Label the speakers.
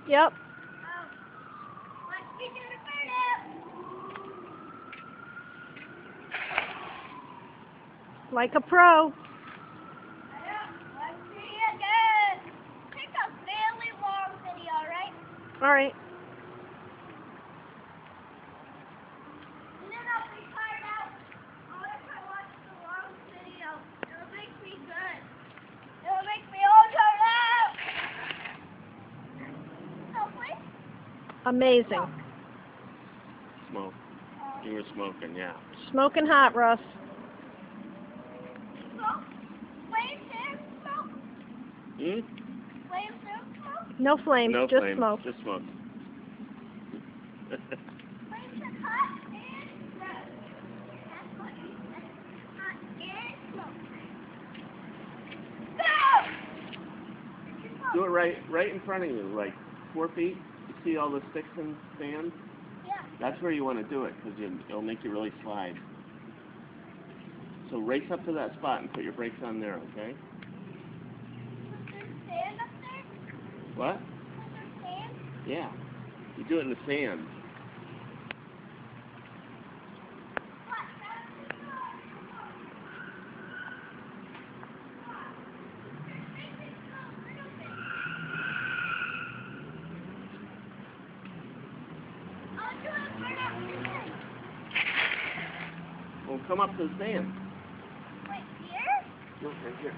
Speaker 1: Yep.
Speaker 2: Let's get to the burnout.
Speaker 1: Like a pro.
Speaker 2: Let's see again. Pick a fairly long video, right?
Speaker 1: Alright.
Speaker 2: And then I'll be tired out. Or if I watch the long video, it'll make me good. It'll make me all tired out. So please.
Speaker 1: Amazing.
Speaker 3: Smoke. You were smoking, yeah.
Speaker 1: Smoking hot, Russ.
Speaker 2: Smoke. Flames and smoke.
Speaker 3: Hmm?
Speaker 2: Flames and smoke.
Speaker 1: No flames,
Speaker 3: No
Speaker 1: just
Speaker 3: flame,
Speaker 1: smoke.
Speaker 3: just smoke.
Speaker 2: Flames are hot and red. That's what he said. Hot and smoke. Go!
Speaker 3: Do it right in front of you, like 4 feet. You see all the sticks and sand?
Speaker 2: Yeah.
Speaker 3: That's where you want to do it, because it'll make you really slide. So race up to that spot and put your brakes on there, okay?
Speaker 2: Was there sand up there?
Speaker 3: What?
Speaker 2: Was there sand?
Speaker 3: Yeah. You do it in the sand.
Speaker 2: What? I'll do it right now.
Speaker 3: Well, come up to the sand.
Speaker 2: Wait, here?
Speaker 3: Look right here.